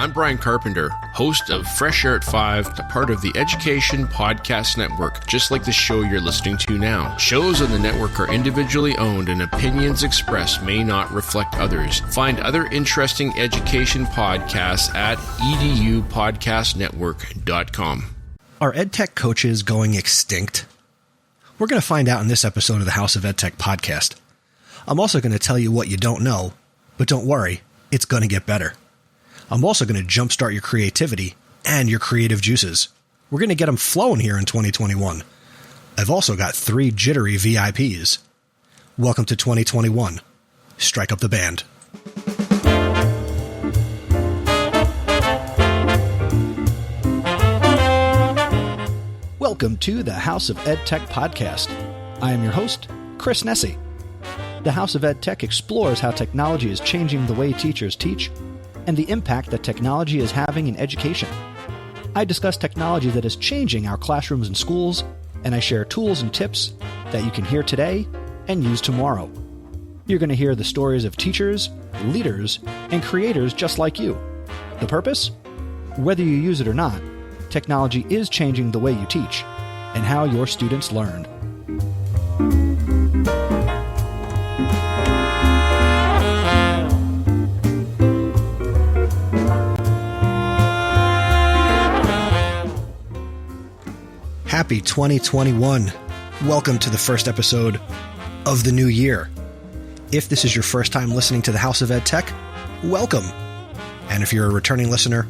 I'm Brian Carpenter, host of Fresh Air at 5, a part of the Education Podcast Network, just like the show you're listening to now. Shows on the network are individually owned and opinions expressed may not reflect others. Find other interesting education podcasts at edupodcastnetwork.com. Are EdTech coaches going extinct? We're going to find out in this episode of the House of EdTech podcast. I'm also going to tell you what you don't know, but don't worry, it's going to get better. I'm also going to jumpstart your creativity and your creative juices. We're going to get them flowing here in 2021. I've also got 3 jittery VIPs. Welcome to 2021. Strike up the band. Welcome to the House of EdTech podcast. I am your host, Chris Nessie. The House of EdTech explores how technology is changing the way teachers teach and the impact that technology is having in education. I discuss technology that is changing our classrooms and schools, and I share tools and tips that you can hear today and use tomorrow. You're going to hear the stories of teachers, leaders, and creators just like you. The purpose? Whether you use it or not, technology is changing the way you teach and how your students learn. Happy 2021. Welcome to the first episode of the new year. If this is your first time listening to the House of EdTech, welcome. And if you're a returning listener,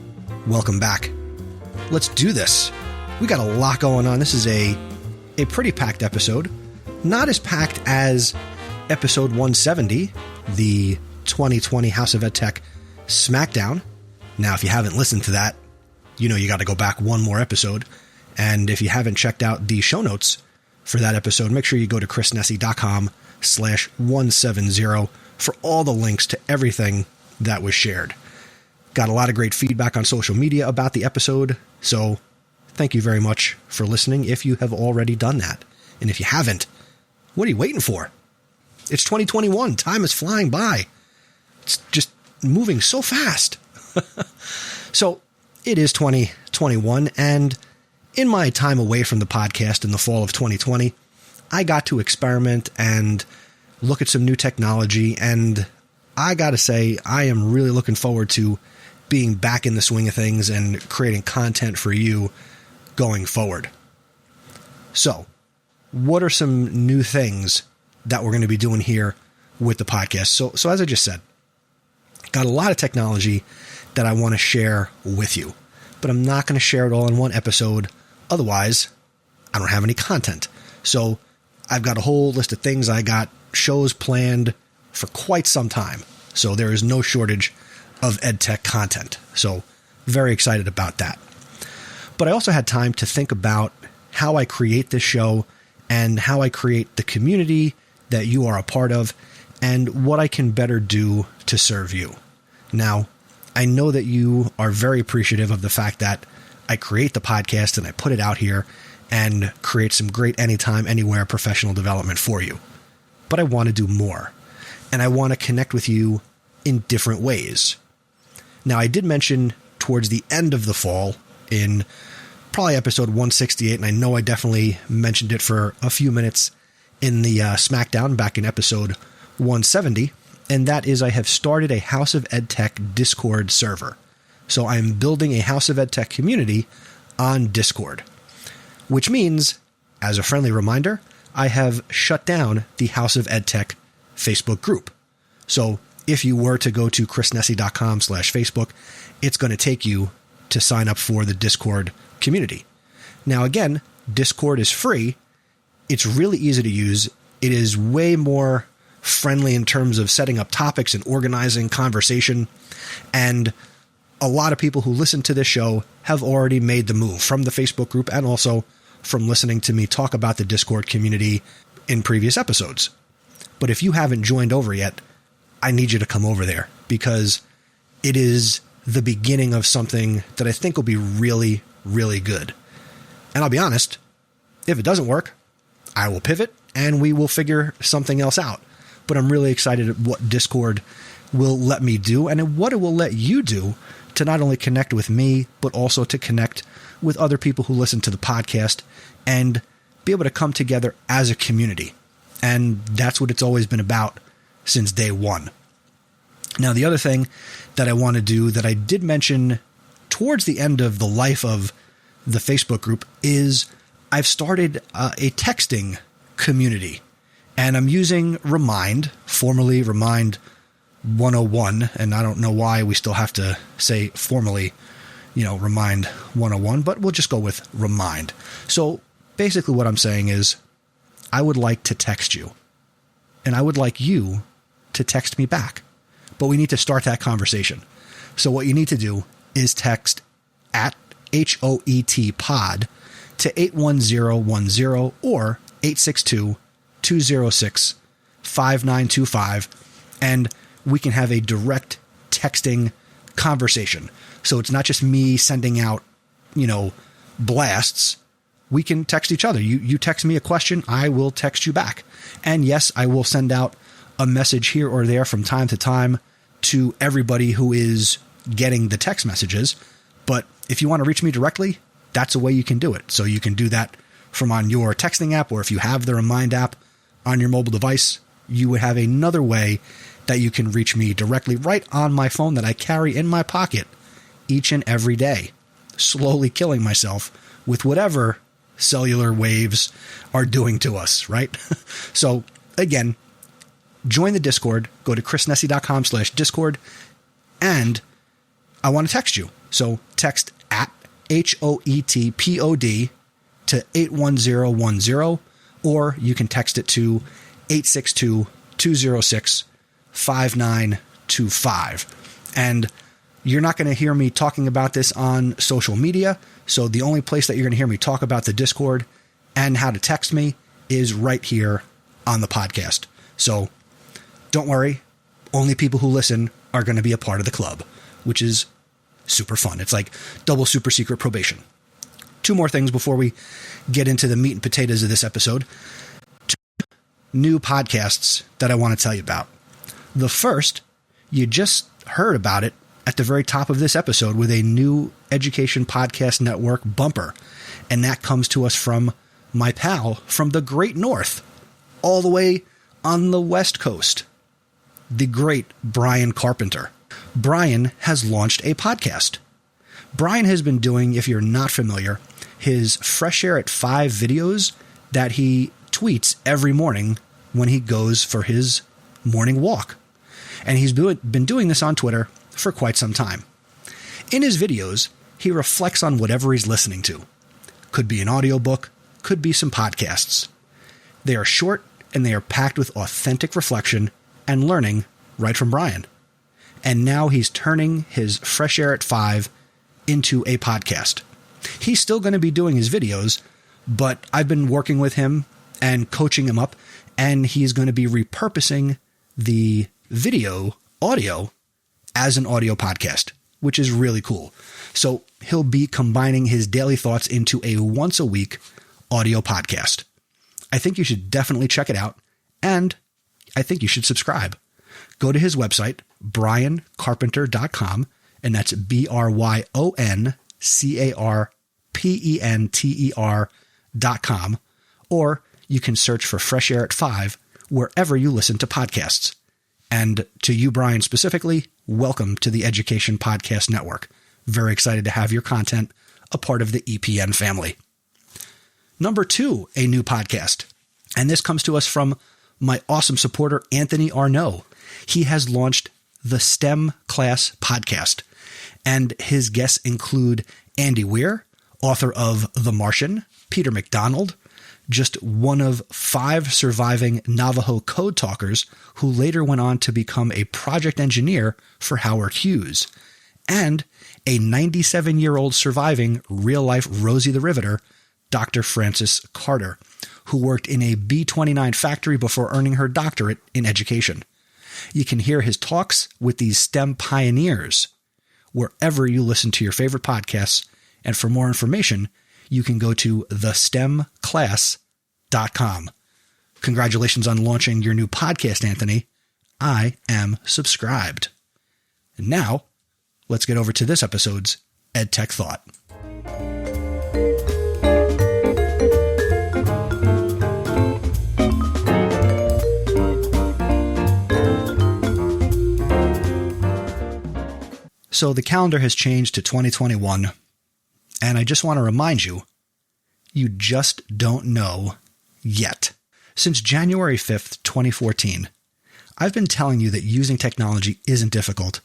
welcome back. Let's do this. We got a lot going on. This is a pretty packed episode. Not as packed as episode 170, the 2020 House of EdTech Smackdown. Now, if you haven't listened to that, you know you got to go back one more episode. And if you haven't checked out the show notes for that episode, make sure you go to chrisnessie.com/170 for all the links to everything that was shared. Got a lot of great feedback on social media about the episode, so thank you very much for listening if you have already done that. And if you haven't, what are you waiting for? It's 2021. Time is flying by. It's just moving so fast. So it is 2021, and in my time away from the podcast in the fall of 2020, I got to experiment and look at some new technology, and I gotta say, I am really looking forward to being back in the swing of things and creating content for you going forward. So, what are some new things that we're going to be doing here with the podcast? So as I just said, got a lot of technology that I want to share with you, but I'm not going to share it all in one episode. Otherwise, I don't have any content. So I've got a whole list of things. I got shows planned for quite some time. So there is no shortage of EdTech content. So very excited about that. But I also had time to think about how I create this show and how I create the community that you are a part of and what I can better do to serve you. Now, I know that you are very appreciative of the fact that I create the podcast and I put it out here and create some great anytime, anywhere professional development for you. But I want to do more, and I want to connect with you in different ways. Now, I did mention towards the end of the fall in probably episode 168, and I know I definitely mentioned it for a few minutes in the Smackdown back in episode 170, and that is I have started a House of EdTech Discord server. So I'm building a House of EdTech community on Discord, which means, as a friendly reminder, I have shut down the House of EdTech Facebook group. So if you were to go to chrisnessie.com/Facebook, it's going to take you to sign up for the Discord community. Now, again, Discord is free. It's really easy to use. It is way more friendly in terms of setting up topics and organizing conversation. And a lot of people who listen to this show have already made the move from the Facebook group and also from listening to me talk about the Discord community in previous episodes. But if you haven't joined over yet, I need you to come over there because it is the beginning of something that I think will be really, really good. And I'll be honest, if it doesn't work, I will pivot and we will figure something else out. But I'm really excited at what Discord will let me do and what it will let you do to to not only connect with me, but also to connect with other people who listen to the podcast and be able to come together as a community. And that's what it's always been about since day one. Now, the other thing that I want to do that I did mention towards the end of the life of the Facebook group is I've started a texting community, and I'm using Remind, formerly Remind 101. And I don't know why we still have to say formally, Remind 101, but we'll just go with Remind. So basically what I'm saying is I would like to text you, and I would like you to text me back, but we need to start that conversation. So what you need to do is text at HoET pod to 81010 or 862-206-5925, and we can have a direct texting conversation. So it's not just me sending out, blasts. We can text each other. You text me a question, I will text you back. And yes, I will send out a message here or there from time to time to everybody who is getting the text messages. But if you want to reach me directly, that's a way you can do it. So you can do that from on your texting app, or if you have the Remind app on your mobile device, you would have another way that you can reach me directly right on my phone that I carry in my pocket each and every day, slowly killing myself with whatever cellular waves are doing to us, right? So again, join the Discord, go to chrisnessy.com/Discord, and I want to text you. So text at HoETPOD to 81010, or you can text it to 862-206-5925. And you're not going to hear me talking about this on social media. So the only place that you're going to hear me talk about the Discord and how to text me is right here on the podcast. So don't worry. Only people who listen are going to be a part of the club, which is super fun. It's like double super secret probation. 2 more things before we get into the meat and potatoes of this episode. 2 new podcasts that I want to tell you about. The first, you just heard about it at the very top of this episode with a new Education Podcast Network bumper. And that comes to us from my pal from the Great North, all the way on the West Coast, the great Brian Carpenter. Brian has launched a podcast. Brian has been doing, if you're not familiar, his Fresh Air at 5 videos that he tweets every morning when he goes for his morning walk. And he's been doing this on Twitter for quite some time. In his videos, he reflects on whatever he's listening to. Could be an audiobook, could be some podcasts. They are short and they are packed with authentic reflection and learning right from Brian. And now he's turning his Fresh Air at 5 into a podcast. He's still going to be doing his videos, but I've been working with him and coaching him up, and he's going to be repurposing the audio as an audio podcast, which is really cool. So he'll be combining his daily thoughts into a once a week audio podcast. I think you should definitely check it out, and I think you should subscribe. Go to his website, briancarpenter.com, and that's BRYONCARPENTER.com, or you can search for Fresh Air at 5 wherever you listen to podcasts. And to you, Brian, specifically, welcome to the Education Podcast Network. Very excited to have your content a part of the EPN family. Number 2, a new podcast. And this comes to us from my awesome supporter, Anthony Arnaud. He has launched the STEM Class Podcast, and his guests include Andy Weir, author of The Martian, Peter McDonald, just one of 5 surviving Navajo code talkers who later went on to become a project engineer for Howard Hughes, and a 97-year-old surviving real-life Rosie the Riveter, Dr. Frances Carter, who worked in a B-29 factory before earning her doctorate in education. You can hear his talks with these STEM pioneers wherever you listen to your favorite podcasts, and for more information, you can go to thestemclass.com. Congratulations on launching your new podcast, Anthony. I am subscribed. And now, let's get over to this episode's EdTech Thought. So the calendar has changed to 2021, and I just want to remind you, you just don't know yet. Since January 5th, 2014, I've been telling you that using technology isn't difficult,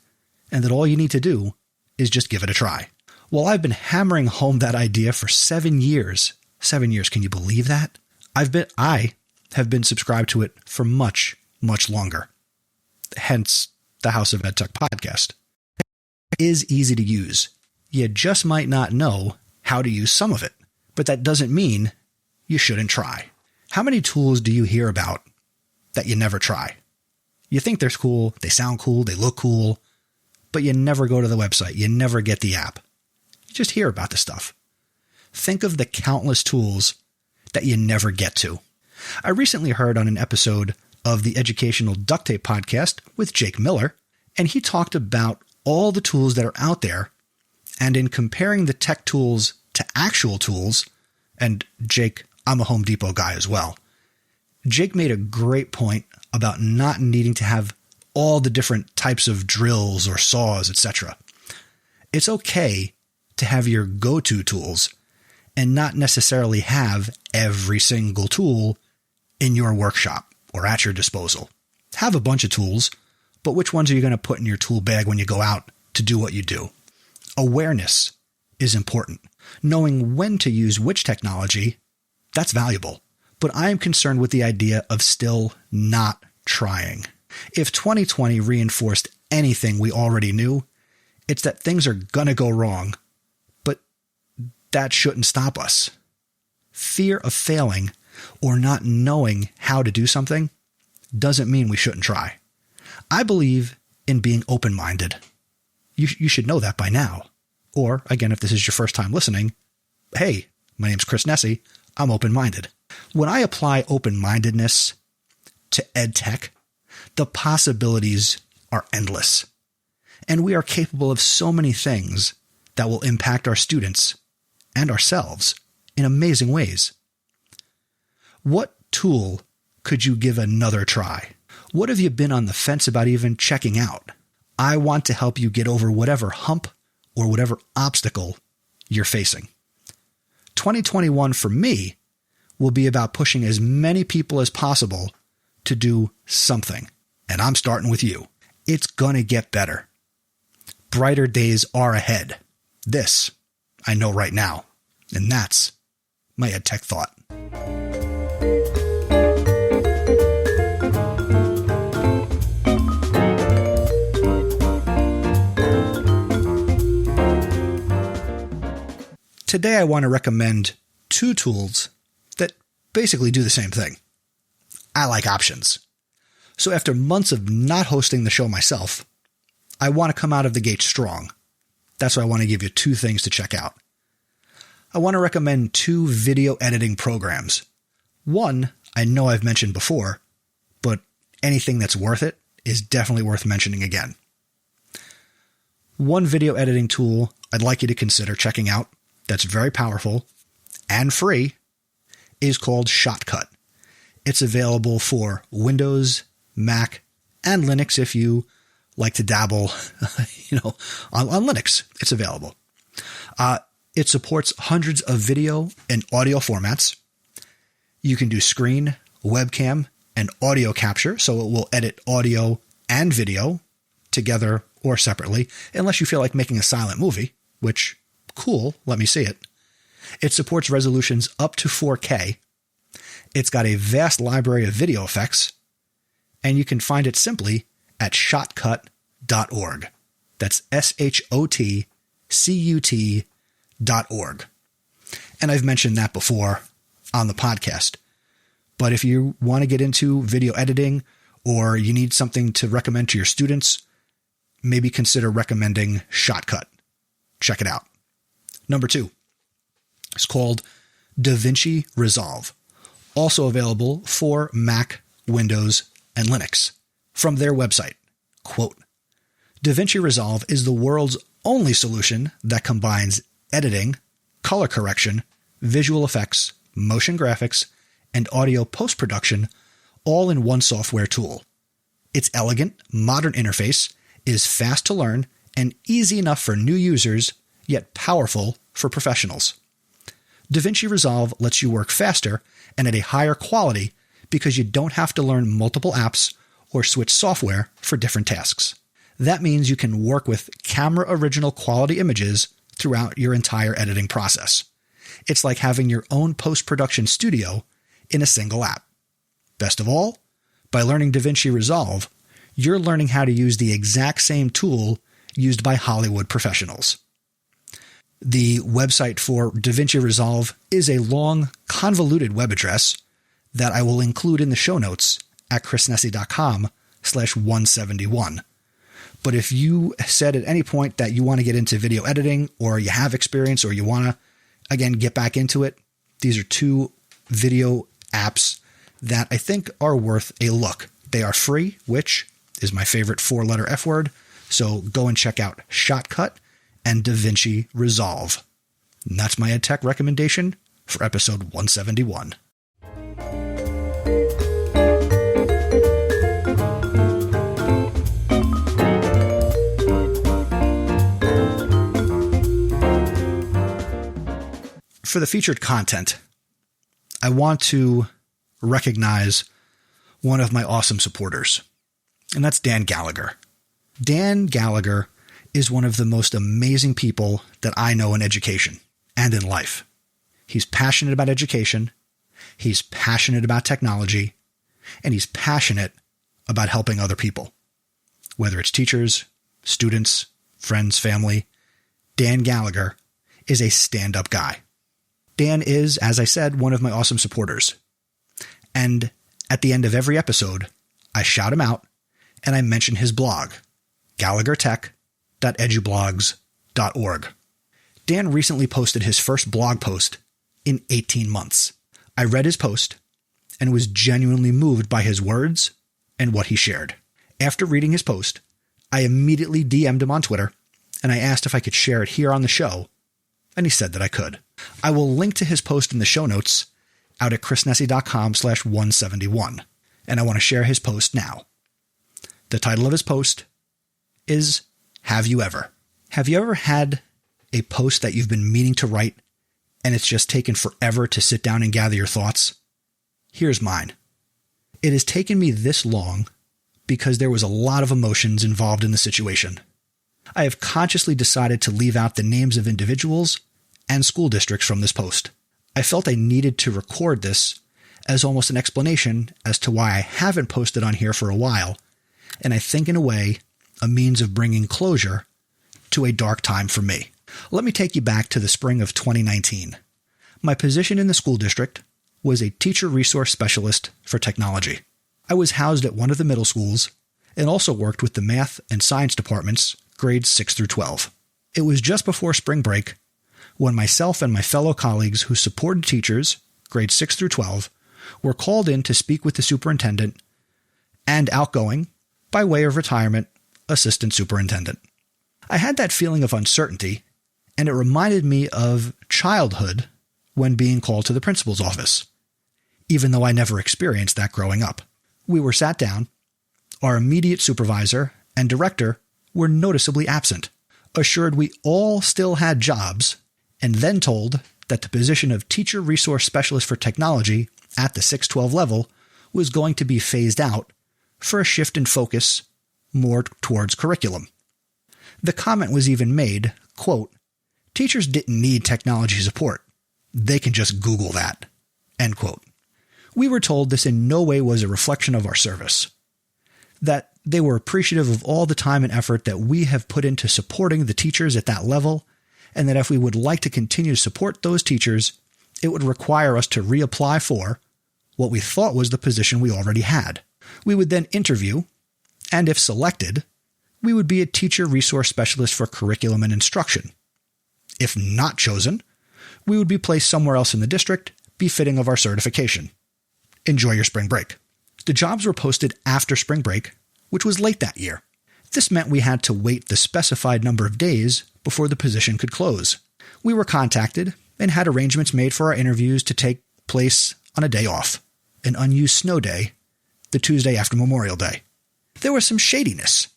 and that all you need to do is just give it a try. Well, I've been hammering home that idea for 7 years. 7 years, can you believe that? I have been subscribed to it for much, much longer. Hence, the House of EdTech podcast. It is easy to use. You just might not know how to use some of it, but that doesn't mean you shouldn't try. How many tools do you hear about that you never try? You think they're cool, they sound cool, they look cool, but you never go to the website, you never get the app. You just hear about the stuff. Think of the countless tools that you never get to. I recently heard on an episode of the Educational Duct Tape podcast with Jake Miller, and he talked about all the tools that are out there, and in comparing the tech tools to actual tools, and Jake, I'm a Home Depot guy as well, Jake made a great point about not needing to have all the different types of drills or saws, etc. It's okay to have your go-to tools and not necessarily have every single tool in your workshop or at your disposal. Have a bunch of tools, but which ones are you going to put in your tool bag when you go out to do what you do? Awareness is important. Knowing when to use which technology, that's valuable. But I am concerned with the idea of still not trying. If 2020 reinforced anything we already knew, it's that things are going to go wrong, but that shouldn't stop us. Fear of failing or not knowing how to do something doesn't mean we shouldn't try. I believe in being open-minded. You should know that by now. Or, again, if this is your first time listening, hey, my name's Chris Nessie, I'm open-minded. When I apply open-mindedness to EdTech, the possibilities are endless. And we are capable of so many things that will impact our students and ourselves in amazing ways. What tool could you give another try? What have you been on the fence about even checking out? I want to help you get over whatever hump or whatever obstacle you're facing. 2021 for me will be about pushing as many people as possible to do something. And I'm starting with you. It's gonna get better. Brighter days are ahead. This I know right now. And that's my EdTech Thought. Today I want to recommend two tools that basically do the same thing. I like options. So after months of not hosting the show myself, I want to come out of the gate strong. That's why I want to give you two things to check out. I want to recommend two video editing programs. One I know I've mentioned before, but anything that's worth it is definitely worth mentioning again. One video editing tool I'd like you to consider checking out that's very powerful and free is called Shotcut. It's available for Windows, Mac, and Linux if you like to dabble, on Linux. It's available. It supports hundreds of video and audio formats. You can do screen, webcam, and audio capture, so it will edit audio and video together or separately, unless you feel like making a silent movie, which, cool, let me see it. It supports resolutions up to 4K. It's got a vast library of video effects, and you can find it simply at shotcut.org. That's SHOTCUT.org. And I've mentioned that before on the podcast. But if you want to get into video editing or you need something to recommend to your students, maybe consider recommending Shotcut. Check it out. Number two, it's called Davinci Resolve, also available for Mac, Windows, and Linux. From their website, quote, Davinci Resolve is the world's only solution that combines editing, color correction, visual effects, motion graphics, and audio post-production all in one software tool. Its elegant, modern interface is fast to learn and easy enough for new users, yet powerful for professionals. Davinci Resolve lets you work faster and at a higher quality because you don't have to learn multiple apps or switch software for different tasks. That means you can work with camera original quality images throughout your entire editing process. It's like having your own post-production studio in a single app. Best of all, by learning Davinci Resolve, you're learning how to use the exact same tool used by Hollywood professionals. The website for Davinci Resolve is a long, convoluted web address that I will include in the show notes at chrisnesi.com/171. But if you said at any point that you want to get into video editing, or you have experience, or you want to, again, get back into it, these are two video apps that I think are worth a look. They are free, which is my favorite 4-letter F word. So go and check out Shotcut and Davinci Resolve. And that's my EdTech recommendation for episode 171. For the featured content, I want to recognize one of my awesome supporters, and that's Dan Gallagher. Dan Gallagher is one of the most amazing people that I know in education and in life. He's passionate about education, he's passionate about technology, and he's passionate about helping other people. Whether it's teachers, students, friends, family, Dan Gallagher is a stand-up guy. Dan is, as I said, one of my awesome supporters. And at the end of every episode, I shout him out and I mention his blog, gallaghertech.edublogs.org. Dan recently posted his first blog post in 18 months. I read his post and was genuinely moved by his words and what he shared. After reading his post, I immediately DM'd him on Twitter and I asked if I could share it here on the show, and he said that I could. I will link to his post in the show notes out at chrisnesi.com/171, and I want to share his post now. The title of his post is, Have You Ever? Have you ever had a post that you've been meaning to write and it's just taken forever to sit down and gather your thoughts? Here's mine. It has taken me this long because there was a lot of emotions involved in the situation. I have consciously decided to leave out the names of individuals and school districts from this post. I felt I needed to record this as almost an explanation as to why I haven't posted on here for a while, and I think in a way, a means of bringing closure to a dark time for me. Let me take you back to the spring of 2019. My position in the school district was a teacher resource specialist for technology. I was housed at one of the middle schools and also worked with the math and science departments, grades 6 through 12. It was just before spring break when myself and my fellow colleagues who supported teachers, grades 6 through 12, were called in to speak with the superintendent and outgoing, by way of retirement, assistant superintendent. I had that feeling of uncertainty, and it reminded me of childhood when being called to the principal's office, even though I never experienced that growing up. We were sat down. Our immediate supervisor and director were noticeably absent, assured we all still had jobs, and then told that the position of teacher resource specialist for technology at the 612 level was going to be phased out for a shift in focus more towards curriculum. The comment was even made, quote, "Teachers didn't need technology support. They can just Google that," end quote. We were told this in no way was a reflection of our service, that they were appreciative of all the time and effort that we have put into supporting the teachers at that level, and that if we would like to continue to support those teachers, it would require us to reapply for what we thought was the position we already had. We would then interview, and if selected, we would be a teacher resource specialist for curriculum and instruction. If not chosen, we would be placed somewhere else in the district, befitting of our certification. Enjoy your spring break. The jobs were posted after spring break, which was late that year. This meant we had to wait the specified number of days before the position could close. We were contacted and had arrangements made for our interviews to take place on a day off, an unused snow day, the Tuesday after Memorial Day. There was some shadiness.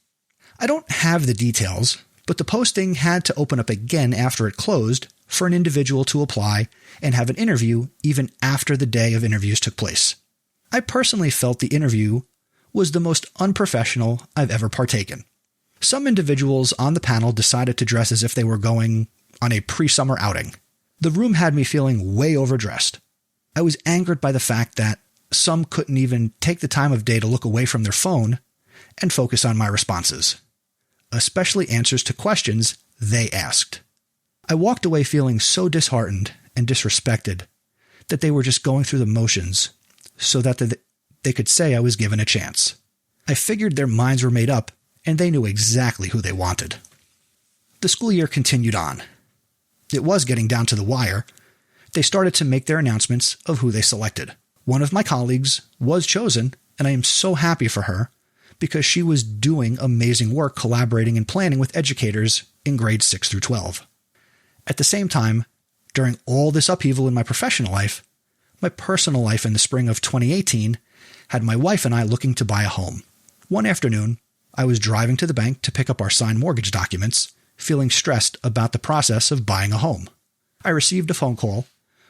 I don't have the details, but the posting had to open up again after it closed for an individual to apply and have an interview even after the day of interviews took place. I personally felt the interview was the most unprofessional I've ever partaken. Some individuals on the panel decided to dress as if they were going on a pre-summer outing. The room had me feeling way overdressed. I was angered by the fact that some couldn't even take the time of day to look away from their phone and focus on my responses, especially answers to questions they asked. I walked away feeling so disheartened and disrespected that they were just going through the motions so that they could say I was given a chance. I figured their minds were made up and they knew exactly who they wanted. The school year continued on. It was getting down to the wire. They started to make their announcements of who they selected. One of my colleagues was chosen, and I am so happy for her because she was doing amazing work collaborating and planning with educators in grades 6 through 12. At the same time, during all this upheaval in my professional life, my personal life in the spring of 2018 had my wife and I looking to buy a home. One afternoon, I was driving to the bank to pick up our signed mortgage documents, feeling stressed about the process of buying a home. I received a phone call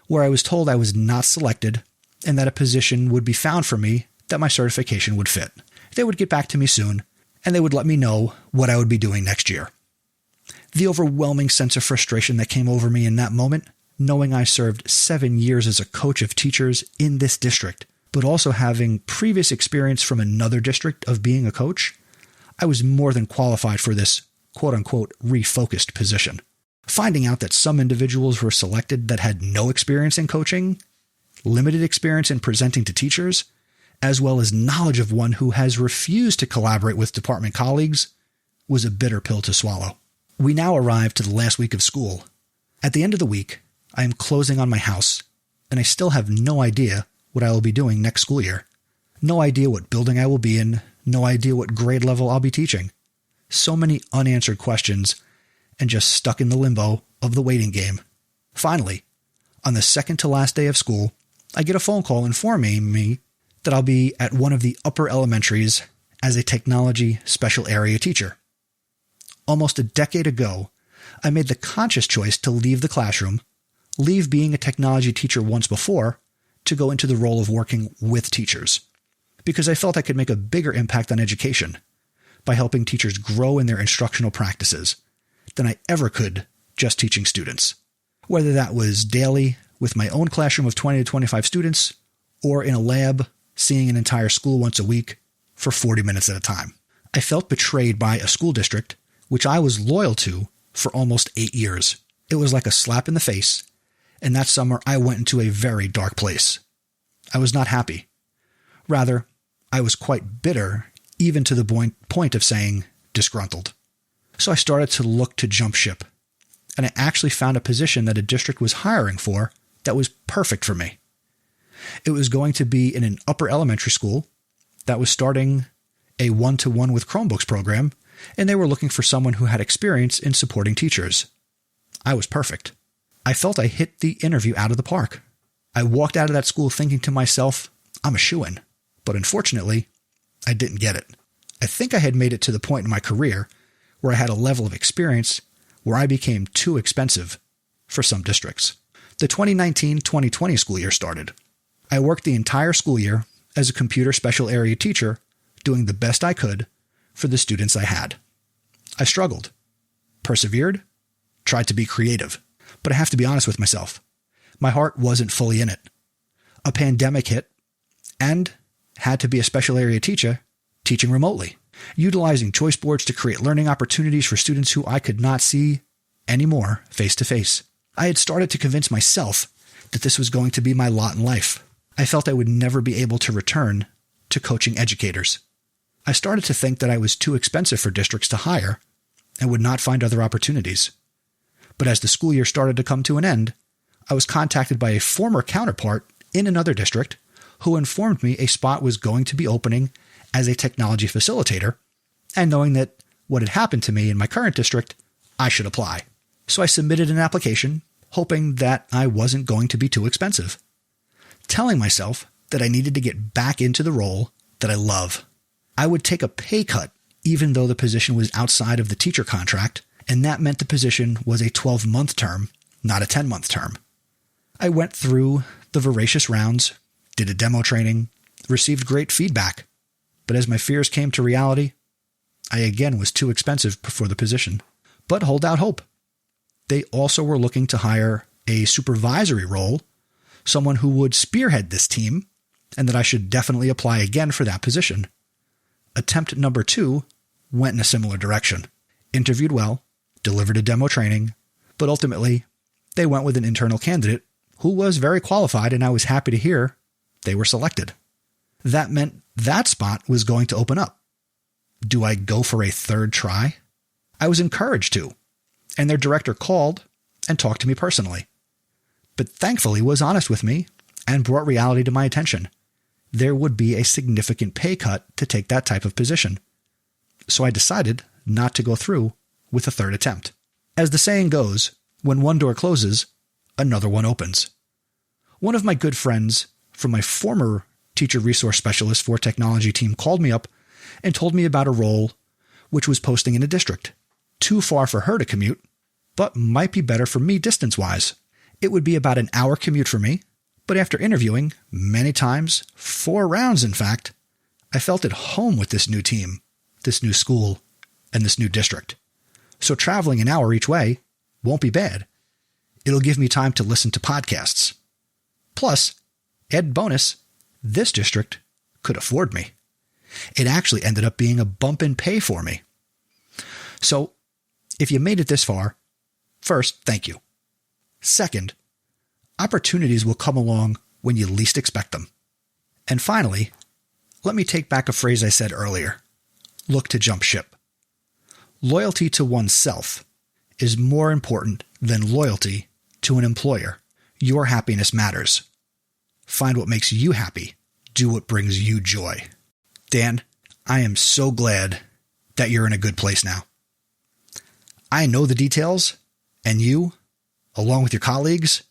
where I was told I was not selected and that a position would be found for me that my certification would fit. They would get back to me soon, and they would let me know what I would be doing next year. The overwhelming sense of frustration that came over me in that moment, knowing I served 7 years as a coach of teachers in this district, but also having previous experience from another district of being a coach, I was more than qualified for this quote-unquote refocused position. Finding out that some individuals were selected that had no experience in coaching, limited experience in presenting to teachers, as well as knowledge of one who has refused to collaborate with department colleagues, was a bitter pill to swallow. We now arrive to the last week of school. At the end of the week, I am closing on my house, and I still have no idea what I will be doing next school year. No idea what building I will be in, no idea what grade level I'll be teaching. So many unanswered questions, and just stuck in the limbo of the waiting game. Finally, on the second to last day of school, I get a phone call informing me that I'll be at one of the upper elementaries as a technology special area teacher. Almost a decade ago, I made the conscious choice to leave the classroom, leave being a technology teacher once before, to go into the role of working with teachers, because I felt I could make a bigger impact on education by helping teachers grow in their instructional practices than I ever could just teaching students, whether that was daily with my own classroom of 20 to 25 students or in a lab seeing an entire school once a week for 40 minutes at a time. I felt betrayed by a school district which I was loyal to for almost 8 years. It was like a slap in the face, and that summer I went into a very dark place. I was not happy. Rather, I was quite bitter, even to the point of saying disgruntled. So I started to look to jump ship, and I actually found a position that a district was hiring for that was perfect for me. It was going to be in an upper elementary school that was starting a 1-to-1 with Chromebooks program, and they were looking for someone who had experience in supporting teachers. I was perfect. I felt I hit the interview out of the park. I walked out of that school thinking to myself, I'm a shoo-in. But unfortunately, I didn't get it. I think I had made it to the point in my career where I had a level of experience where I became too expensive for some districts. The 2019-2020 school year started. I worked the entire school year as a computer special area teacher, doing the best I could for the students I had. I struggled, persevered, tried to be creative, but I have to be honest with myself. My heart wasn't fully in it. A pandemic hit and had to be a special area teacher teaching remotely, utilizing choice boards to create learning opportunities for students who I could not see anymore face to face. I had started to convince myself that this was going to be my lot in life. I felt I would never be able to return to coaching educators. I started to think that I was too expensive for districts to hire and would not find other opportunities. But as the school year started to come to an end, I was contacted by a former counterpart in another district who informed me a spot was going to be opening as a technology facilitator, and knowing that what had happened to me in my current district, I should apply. So I submitted an application, hoping that I wasn't going to be too expensive, telling myself that I needed to get back into the role that I love. I would take a pay cut even though the position was outside of the teacher contract, and that meant the position was a 12-month term, not a 10-month term. I went through the voracious rounds, did a demo training, received great feedback, but as my fears came to reality, I again was too expensive for the position. But hold out hope. They also were looking to hire a supervisory role, someone who would spearhead this team, and that I should definitely apply again for that position. Attempt number 2 went in a similar direction. Interviewed well, delivered a demo training, but ultimately they went with an internal candidate who was very qualified, and I was happy to hear they were selected. That meant that spot was going to open up. Do I go for a third try? I was encouraged to, and their director called and talked to me personally, but thankfully was honest with me and brought reality to my attention. There would be a significant pay cut to take that type of position. So I decided not to go through with a third attempt. As the saying goes, when one door closes, another one opens. One of my good friends from my former teacher resource specialist for technology team called me up and told me about a role which was posting in a district. Too far for her to commute, but might be better for me distance-wise. It would be about an hour commute for me, but after interviewing many times, 4 rounds in fact, I felt at home with this new team, this new school, and this new district. So traveling an hour each way won't be bad. It'll give me time to listen to podcasts. Plus, added bonus, this district could afford me. It actually ended up being a bump in pay for me. So, if you made it this far, first, thank you. Second, opportunities will come along when you least expect them. And finally, let me take back a phrase I said earlier. Look to jump ship. Loyalty to oneself is more important than loyalty to an employer. Your happiness matters. Find what makes you happy. Do what brings you joy. Dan, I am so glad that you're in a good place now. I know the details, and you, along with your colleagues,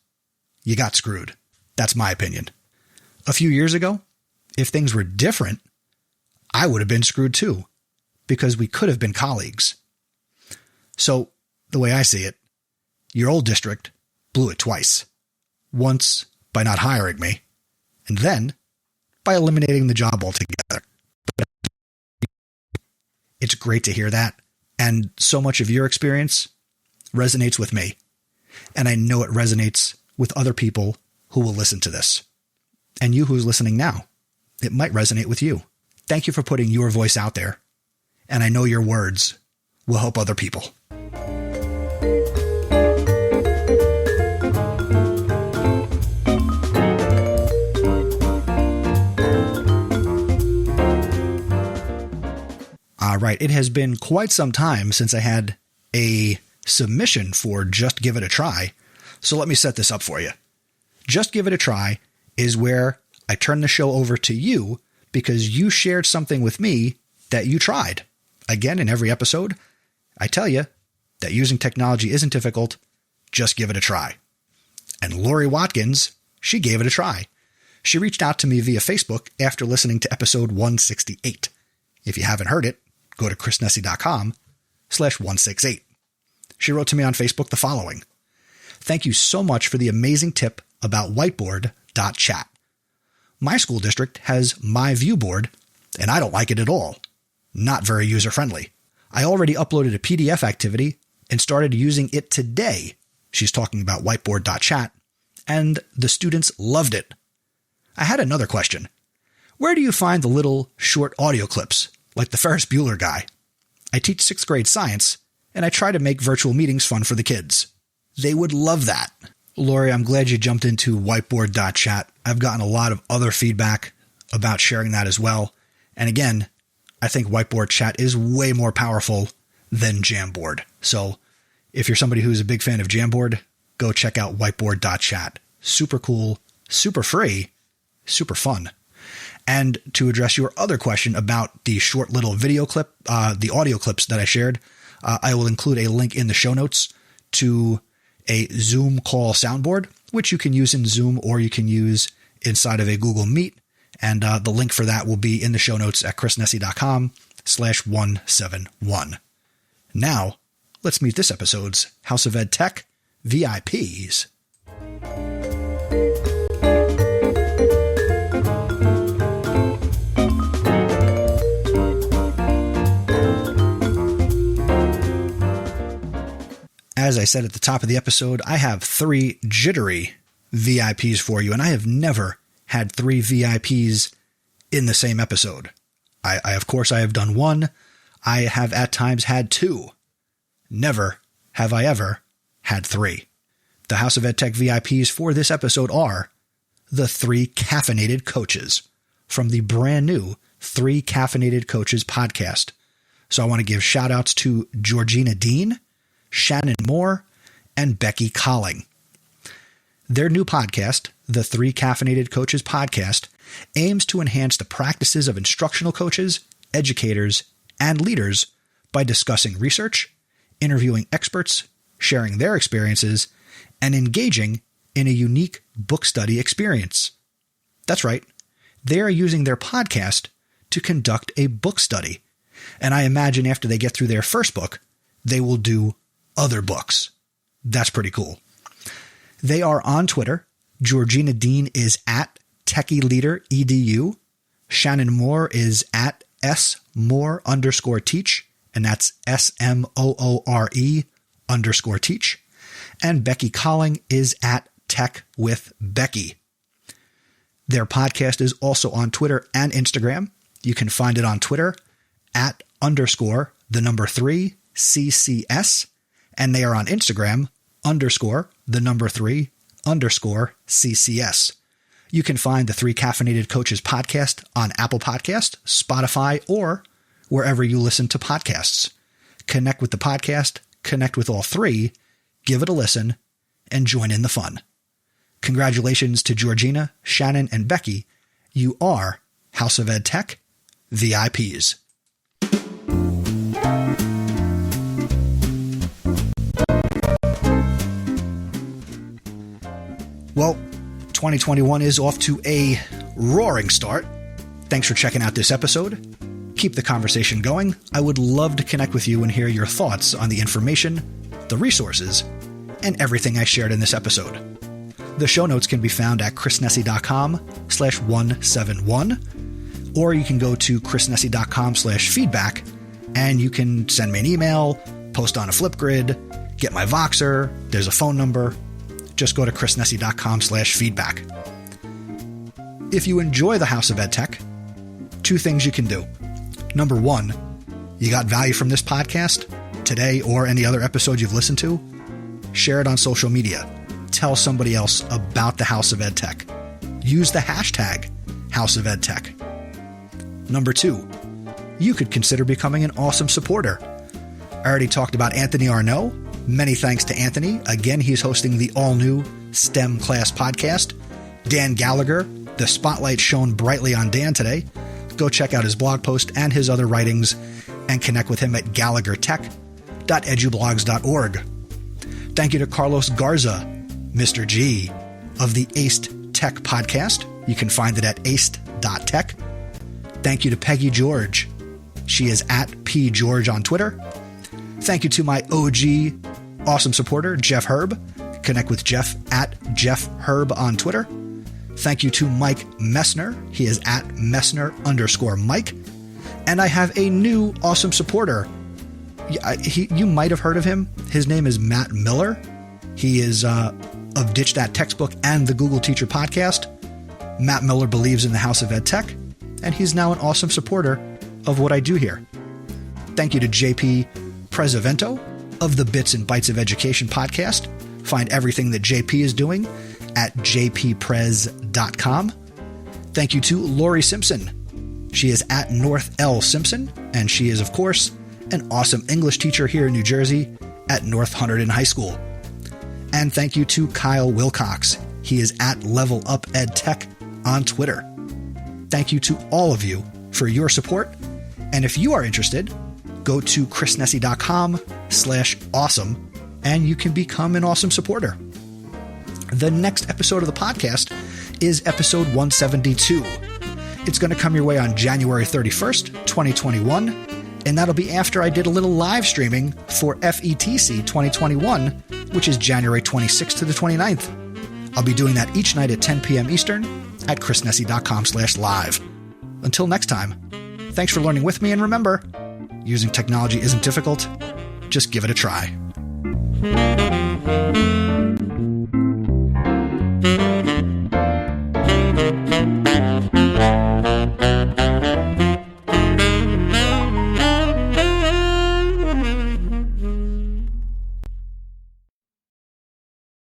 you got screwed. That's my opinion. A few years ago, if things were different, I would have been screwed too, because we could have been colleagues. So, the way I see it, your old district blew it twice. Once by not hiring me, and then by eliminating the job altogether. It's great to hear that, and so much of your experience resonates with me, and I know it resonates with other people who will listen to this. And you who's listening now, it might resonate with you. Thank you for putting your voice out there, and I know your words will help other people. All right, it has been quite some time since I had a submission for Just Give It a Try, so let me set this up for you. Just Give It a Try is where I turn the show over to you because you shared something with me that you tried. Again, in every episode, I tell you that using technology isn't difficult, just give it a try. And Lori Watkins, she gave it a try. She reached out to me via Facebook after listening to episode 168. If you haven't heard it, go to chrisnessy.com/168. She wrote to me on Facebook the following. Thank you so much for the amazing tip about whiteboard.chat. My school district has my view board, and I don't like it at all. Not very user-friendly. I already uploaded a PDF activity and started using it today. She's talking about whiteboard.chat, and the students loved it. I had another question. Where do you find the little short audio clips, like the Ferris Bueller guy? I teach 6th grade science, and I try to make virtual meetings fun for the kids. They would love that. Lori, I'm glad you jumped into whiteboard.chat. I've gotten a lot of other feedback about sharing that as well. And again, I think whiteboard chat is way more powerful than Jamboard. So if you're somebody who's a big fan of Jamboard, go check out whiteboard.chat. Super cool, super free, super fun. And to address your other question about the short little video clip, the audio clips that I shared, I will include a link in the show notes to a Zoom call soundboard, which you can use in Zoom or you can use inside of a Google Meet. And the link for that will be in the show notes at chrisnessy.com/171. Now, let's meet this episode's House of Ed Tech VIPs. As I said at the top of the episode, I have 3 jittery VIPs for you, and I have never had 3 VIPs in the same episode. Of course, I have done 1. I have at times had 2. Never have I ever had 3. The House of EdTech VIPs for this episode are the 3 Caffeinated Coaches from the brand new 3 Caffeinated Coaches podcast. So I want to give shout outs to Georgina Dean, Shannon Moore, and Becky Colling. Their new podcast, the 3 Caffeinated Coaches podcast, aims to enhance the practices of instructional coaches, educators, and leaders by discussing research, interviewing experts, sharing their experiences, and engaging in a unique book study experience. That's right. They are using their podcast to conduct a book study. And I imagine after they get through their first book, they will do other books. That's pretty cool. They are on Twitter. Georgina Dean is at TechieLeaderEDU. Shannon Moore is at @SMoore_teach, and that's SMOORE_teach. And Becky Colling is at Tech with Becky. Their podcast is also on Twitter and Instagram. You can find it on Twitter at _3 CCS, and they are on Instagram _3 _CCS. You can find the 3 Caffeinated Coaches podcast on Apple Podcast, Spotify, or wherever you listen to podcasts. Connect with the podcast, connect with all 3, give it a listen, and join in the fun. Congratulations to Georgina, Shannon, and Becky. You are House of Ed Tech VIPs. Well, 2021 is off to a roaring start. Thanks for checking out this episode. Keep the conversation going. I would love to connect with you and hear your thoughts on the information, the resources, and everything I shared in this episode. The show notes can be found at chrisnessy.com/171, or you can go to chrisnessy.com/feedback, and you can send me an email, post on a Flipgrid, get my Voxer, there's a phone number. Just go to chrisnessy.com/feedback. If you enjoy the House of EdTech, 2 things you can do. Number 1, you got value from this podcast today or any other episode you've listened to? Share it on social media. Tell somebody else about the House of EdTech. Use the hashtag House of EdTech. Number 2, you could consider becoming an awesome supporter. I already talked about Anthony Arnault. Many thanks to Anthony. Again, he's hosting the all-new STEM class podcast. Dan Gallagher, the spotlight shone brightly on Dan today. Go check out his blog post and his other writings and connect with him at gallaghertech.edublogs.org. Thank you to Carlos Garza, Mr. G, of the Aced Tech podcast. You can find it at aced.tech. Thank you to Peggy George. She is at pgeorge on Twitter. Thank you to my OG awesome supporter, Jeff Herb. Connect with Jeff at Jeff Herb on Twitter. Thank you to Mike Messner. He is at Messner_Mike. And I have a new awesome supporter. You might have heard of him. His name is Matt Miller. He is of Ditch That Textbook and the Google Teacher podcast. Matt Miller believes in the House of EdTech, and he's now an awesome supporter of what I do here. Thank you to JP Prezavento of the Bits and Bytes of Education podcast. Find everything that JP is doing at jpprez.com. Thank you to Lori Simpson. She is at North L. Simpson, and she is, of course, an awesome English teacher here in New Jersey at North Hunterdon High School. And thank you to Kyle Wilcox. He is at Level Up Ed Tech on Twitter. Thank you to all of you for your support. And if you are interested, go to chrisnessy.com/awesome and you can become an awesome supporter. The next episode of the podcast is episode 172. It's going to come your way on January 31st, 2021, and that'll be after I did a little live streaming for FETC 2021, which is January 26th to the 29th. I'll be doing that each night at 10 p.m. Eastern at chrisnessy.com/live. Until next time, thanks for learning with me, and remember, using technology isn't difficult. Just give it a try.